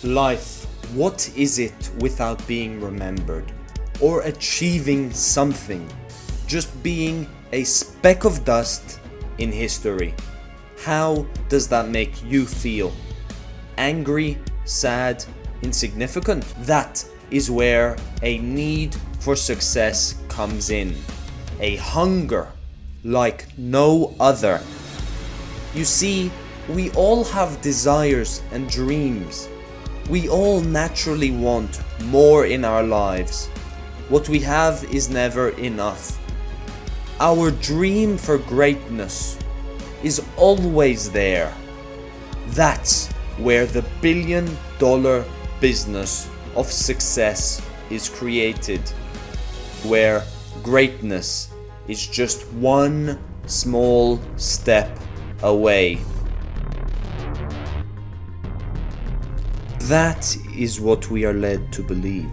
Life, what is it without being remembered or achieving something? Just being a speck of dust in history. How does that make you feel? Angry, sad, insignificant? That is where a need for success comes in. A hunger like no other. You see, we all have desires and dreams. We all naturally want more in our lives. What we have is never enough. Our dream for greatness is always there. That's where the billion-dollar business of success is created. Where greatness is just one small step away. That is what we are led to believe.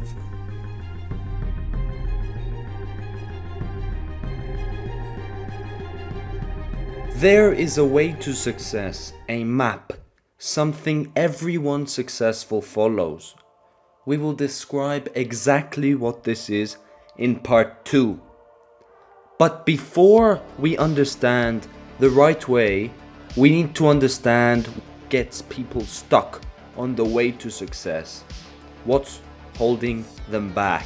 There is a way to success, a map, something everyone successful follows. We will describe exactly what this is in part 2. But before we understand the right way, we need to understand what gets people stuck on the way to success. What's holding them back?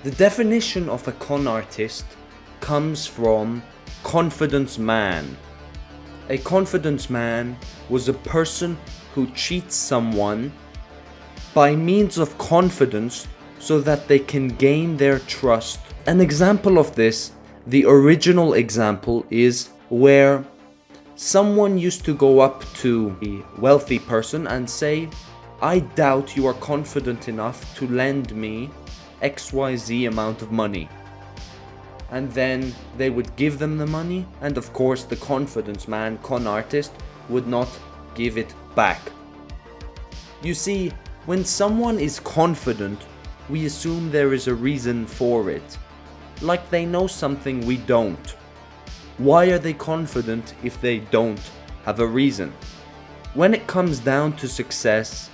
The definition of a con artist comes from confidence man. A confidence man was a person who cheats someone by means of confidence so that they can gain their trust. An example of this, the original example, is where someone used to go up to a wealthy person and say, "I doubt you are confident enough to lend me XYZ amount of money." And then they would give them the money, and of course the confidence man, con artist, would not give it back. You see, when someone is confident, we assume there is a reason for it. Like they know something we don't. Why are they confident if they don't have a reason? When it comes down to success,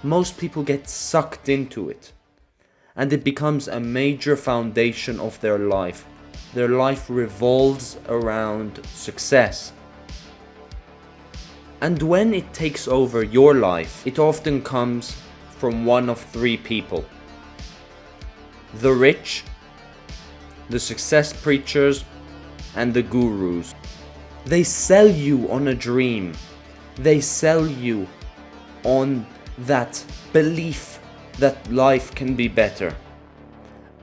most people get sucked into it. And it becomes a major foundation of their life. Their life revolves around success. And when it takes over your life, it often comes from one of three people. The rich, the success preachers, and the gurus. They sell you on a dream. They sell you on that belief that life can be better.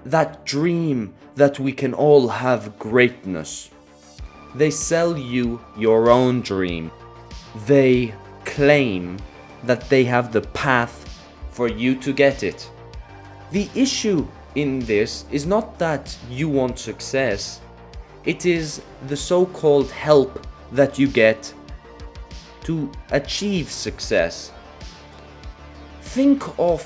That dream that we can all have greatness. They sell you your own dream. They claim that they have the path for you to get it. The issue in this is not that you want success. It is the so-called help that you get to achieve success. Think of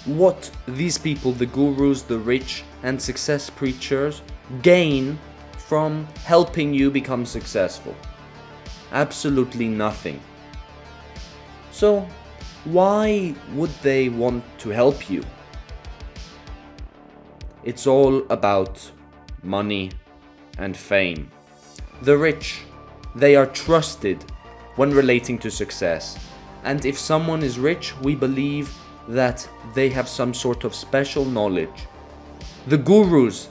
what these people, the gurus, the rich, and success preachers, gain from helping you become successful. Absolutely nothing. So, why would they want to help you? It's all about money and fame. The rich, they are trusted when relating to success. And if someone is rich, we believe that they have some sort of special knowledge. The gurus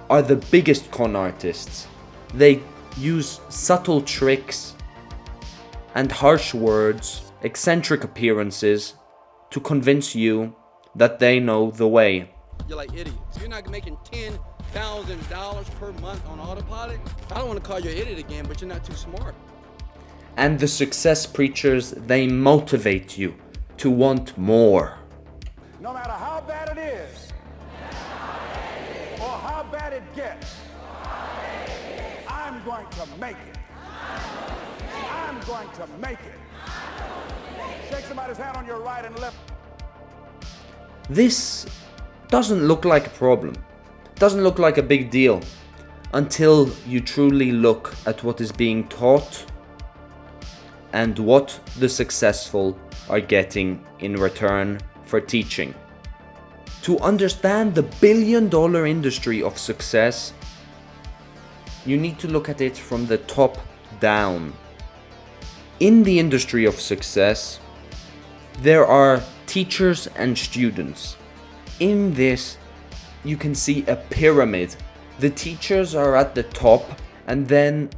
are the biggest con artists. They use subtle tricks and harsh words, eccentric appearances to convince you that they know the way. You're like idiots. You're not making $10,000 per month on autopilot. I don't want to call you an idiot again, but you're not too smart. And the success preachers, they motivate you to want more. No matter how bad it is, or how bad it gets, I'm going to make it. I'm going to make it. Shake somebody's hand on your right and left. This doesn't look like a problem. Doesn't look like a big deal until you truly look at what is being taught and what the successful are getting in return for teaching. To understand the billion-dollar industry of success, you need to look at it from the top down. In the industry of success, there are teachers and students. In this, you can see a pyramid. The teachers are at the top, and then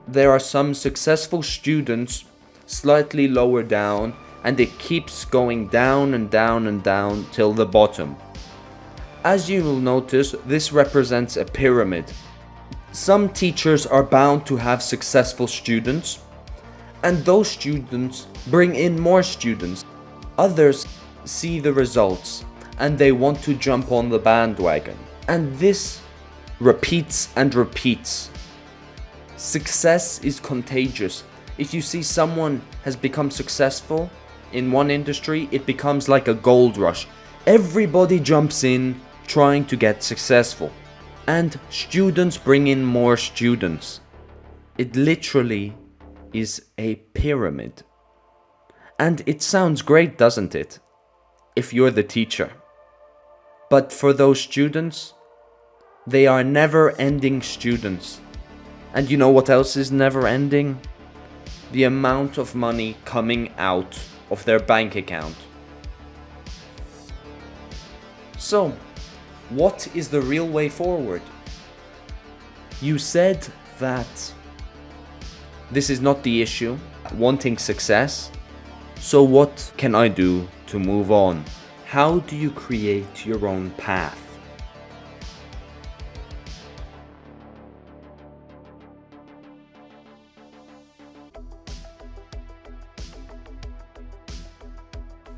there are some successful students slightly lower down, and it keeps going down and down and down till the bottom. As you will notice, this represents a pyramid. Some teachers are bound to have successful students, and those students bring in more students. Others see the results and they want to jump on the bandwagon. And this repeats and repeats. Success is contagious. If you see someone has become successful in one industry, it becomes like a gold rush. Everybody jumps in trying to get successful. And students bring in more students. It literally is a pyramid. And it sounds great, doesn't it? If you're the teacher. But for those students, they are never-ending students. And you know what else is never-ending? The amount of money coming out of their bank account. So, what is the real way forward? You said that this is not the issue, wanting success. So what can I do to move on? How do you create your own path?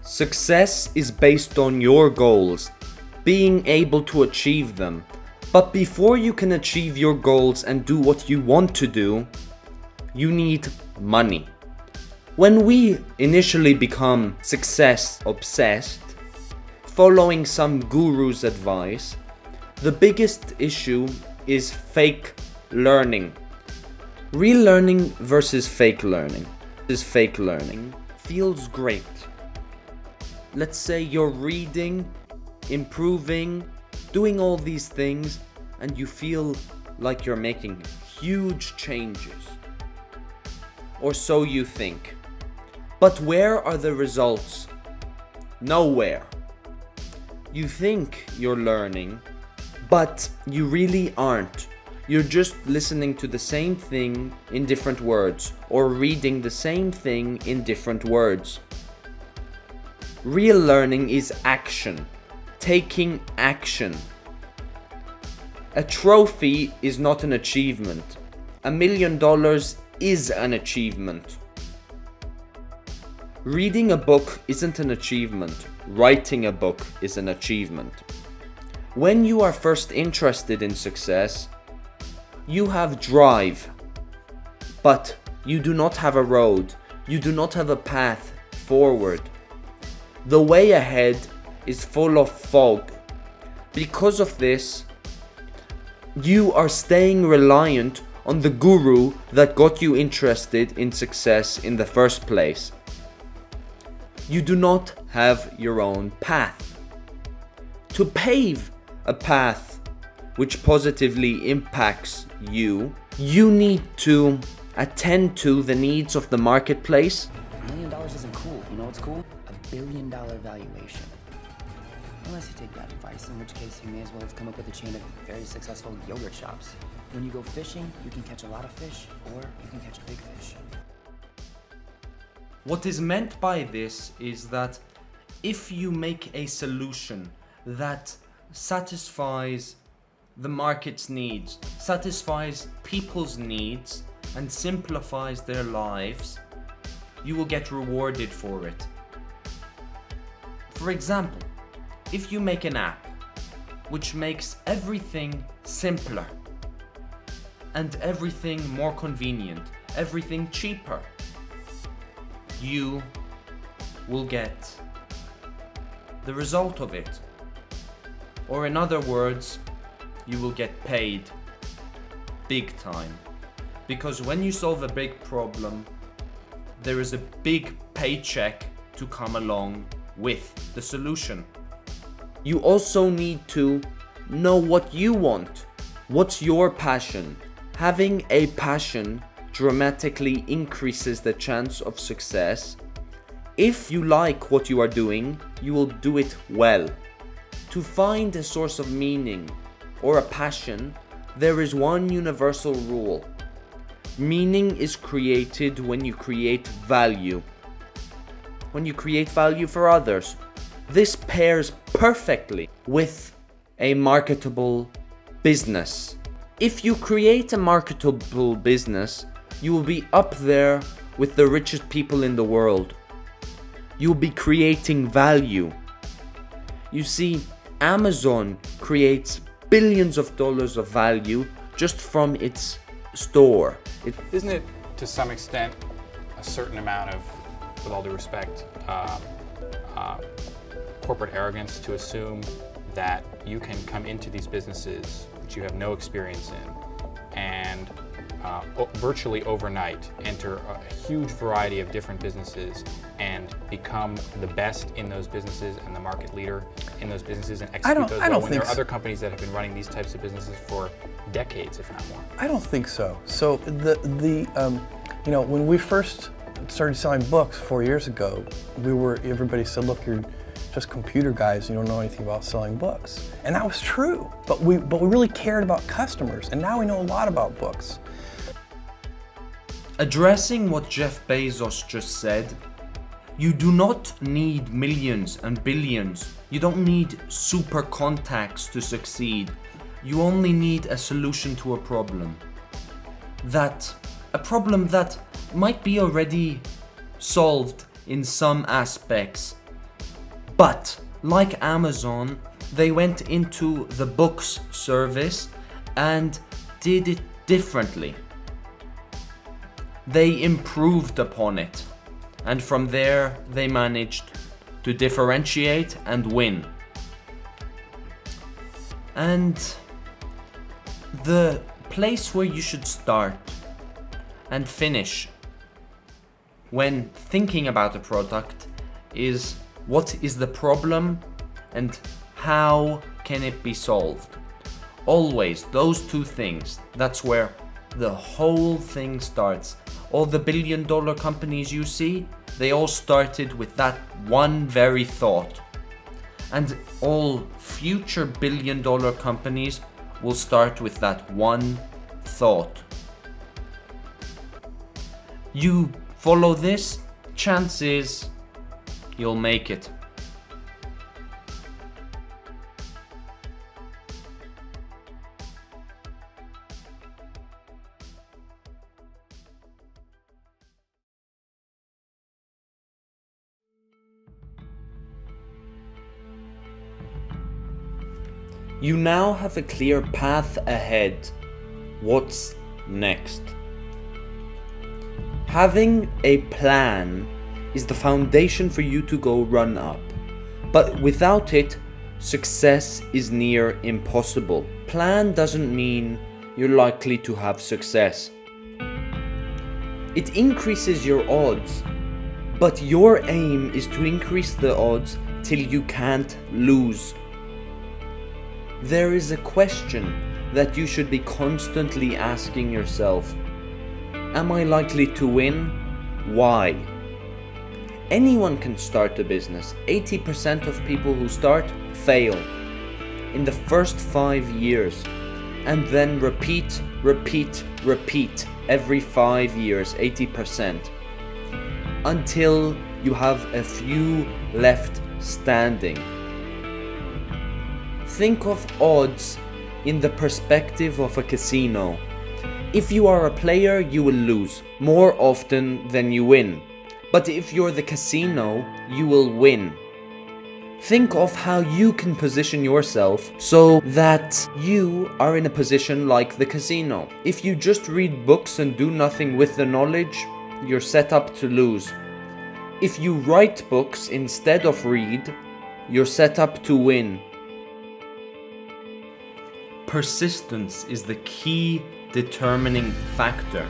Success is based on your goals, being able to achieve them. But before you can achieve your goals and do what you want to do, you need money. When we initially become success obsessed, following some guru's advice, the biggest issue is fake learning. Real learning versus fake learning. Fake learning feels great. Let's say you're reading, improving, doing all these things, and you feel like you're making huge changes. Or so you think. But where are the results? Nowhere. You think you're learning, but you really aren't. You're just listening to the same thing in different words, or reading the same thing in different words. Real learning is action, taking action. A trophy is not an achievement. $1 million is an achievement. Reading a book isn't an achievement. Writing a book is an achievement. When you are first interested in success, you have drive, but you do not have a road. You do not have a path forward. The way ahead is full of fog. Because of this, you are staying reliant on the guru that got you interested in success in the first place. You do not have your own path. To pave a path which positively impacts you, you need to attend to the needs of the marketplace. $1 million isn't cool. You know what's cool? $1 billion valuation. Unless you take that advice, in which case you may as well have come up with a chain of very successful yogurt shops. When you go fishing, you can catch a lot of fish, or you can catch a big fish. What is meant by this is that if you make a solution that satisfies the market's needs, satisfies people's needs, and simplifies their lives, you will get rewarded for it. For example, if you make an app which makes everything simpler and everything more convenient, everything cheaper, you will get the result of it. Or in other words, you will get paid big time. Because when you solve a big problem, there is a big paycheck to come along with the solution. You also need to know what you want. What's your passion? Having a passion dramatically increases the chance of success. If you like what you are doing, you will do it well. To find a source of meaning or a passion, there is one universal rule. Meaning is created when you create value. When you create value for others. This pairs perfectly with a marketable business. If you create a marketable business, you will be up there with the richest people in the world. You will be creating value. You see, Amazon creates billions of dollars of value just from its store. Isn't it, to some extent, a certain amount of, with all due respect, corporate arrogance to assume that you can come into these businesses which you have no experience in and virtually overnight enter a huge variety of different businesses and become the best in those businesses and the market leader in those businesses and execute those well when there are other companies that have been running these types of businesses for decades, if not more? I don't think so. So you know, when we first started selling books 4 years ago, everybody said, look, you're just computer guys, you don't know anything about selling books. And that was true, but we really cared about customers, and now we know a lot about books. Addressing what Jeff Bezos just said, you do not need millions and billions. You don't need super contacts to succeed. You only need a solution to a problem. A problem that might be already solved in some aspects. But like Amazon, they went into the books service and did it differently. They improved upon it, and from there they managed to differentiate and win. And the place where you should start and finish when thinking about a product is what is the problem and how can it be solved. Always those two things. That's where the whole thing starts. All the billion-dollar companies you see, they all started with that one very thought. And all future billion-dollar companies will start with that one thought. You follow this, chances you'll make it. You now have a clear path ahead. What's next? Having a plan is the foundation for you to go run up. But without it, success is near impossible. Plan doesn't mean you're likely to have success. It increases your odds, but your aim is to increase the odds till you can't lose. There is a question that you should be constantly asking yourself. Am I likely to win? Why? Anyone can start a business. 80% of people who start fail in the first 5 years, and then repeat every 5 years, 80%, until you have a few left standing. Think of odds in the perspective of a casino. If you are a player, you will lose more often than you win. But if you're the casino, you will win. Think of how you can position yourself so that you are in a position like the casino. If you just read books and do nothing with the knowledge, you're set up to lose. If you write books instead of read, you're set up to win. Persistence is the key determining factor.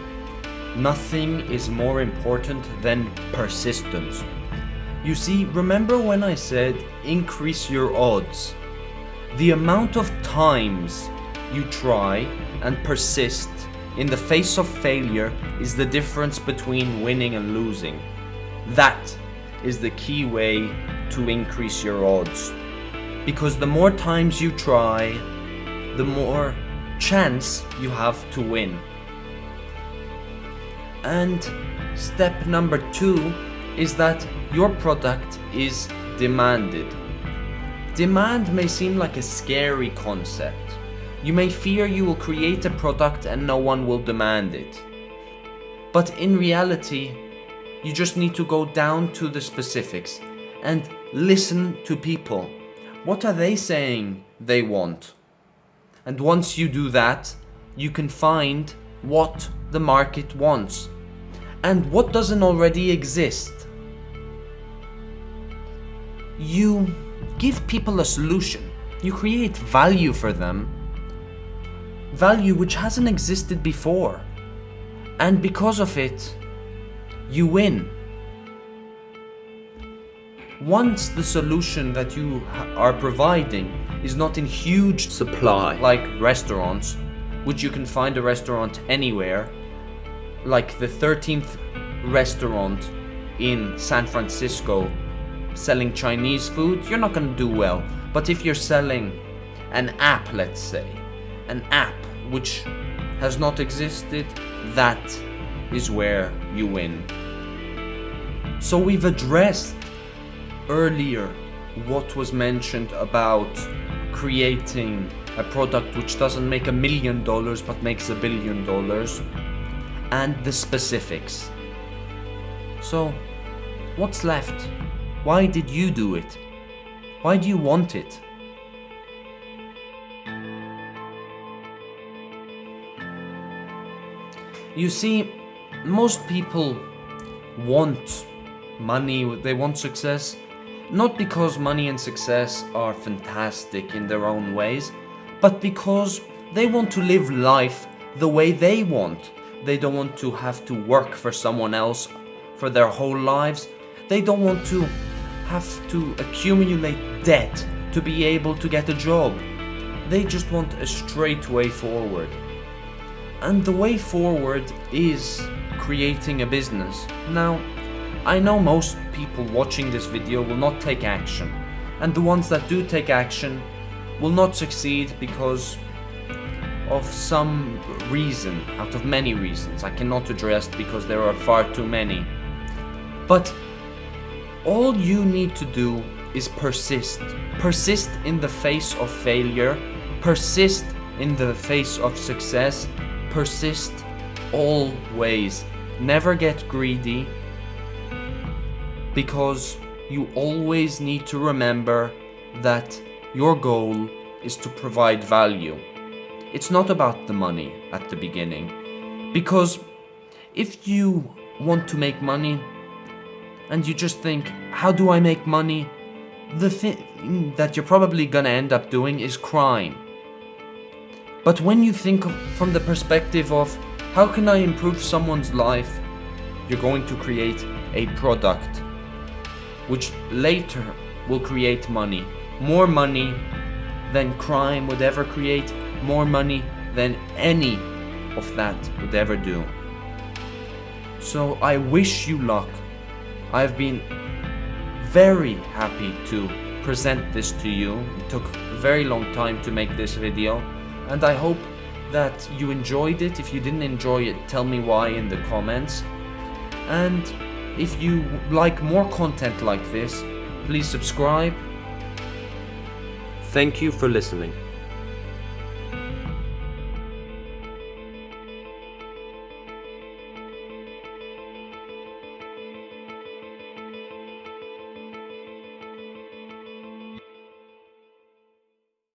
nothing is more important than persistence. You see, remember when I said increase your odds? The amount of times you try and persist in the face of failure is the difference between winning and losing. That is the key way to increase your odds. Because the more times you try, the more chance you have to win. And step number 2 is that your product is demanded. Demand may seem like a scary concept. You may fear you will create a product and no one will demand it. But in reality, you just need to go down to the specifics and listen to people. What are they saying they want? And once you do that, you can find what the market wants and what doesn't already exist. You give people a solution. You create value for them. Value which hasn't existed before. And because of it, you win. Once the solution that you are providing is not in huge supply, like restaurants, which you can find a restaurant anywhere, like the 13th restaurant in San Francisco selling Chinese food, you're not going to do well. But if you're selling an app, let's say, an app which has not existed, that is where you win. So we've addressed earlier what was mentioned about creating a product which doesn't make $1 million but makes $1 billion, and the specifics. So what's left? Why did you do it? Why do you want it? You see, most people want money, they want success, not because money and success are fantastic in their own ways, but because they want to live life the way they want. They don't want to have to work for someone else for their whole lives. They don't want to have to accumulate debt to be able to get a job. They just want a straight way forward. And the way forward is creating a business. Now, I know most people watching this video will not take action, and the ones that do take action will not succeed because of some reason, out of many reasons I cannot address because there are far too many. But all you need to do is persist. Persist in the face of failure, persist in the face of success, persist always. Never get greedy, because you always need to remember that your goal is to provide value. It's not about the money at the beginning, because if you want to make money and you just think, how do I make money? The thing that you're probably gonna end up doing is crime. But when you think from the perspective of, how can I improve someone's life? You're going to create a product which later will create money. More money than crime would ever create, more money than any of that would ever do. So I wish you luck. I've been very happy to present this to you. It took a very long time to make this video, and I hope that you enjoyed it. If you didn't enjoy it, tell me why in the comments. And if you like more content like this, please subscribe. Thank you for listening.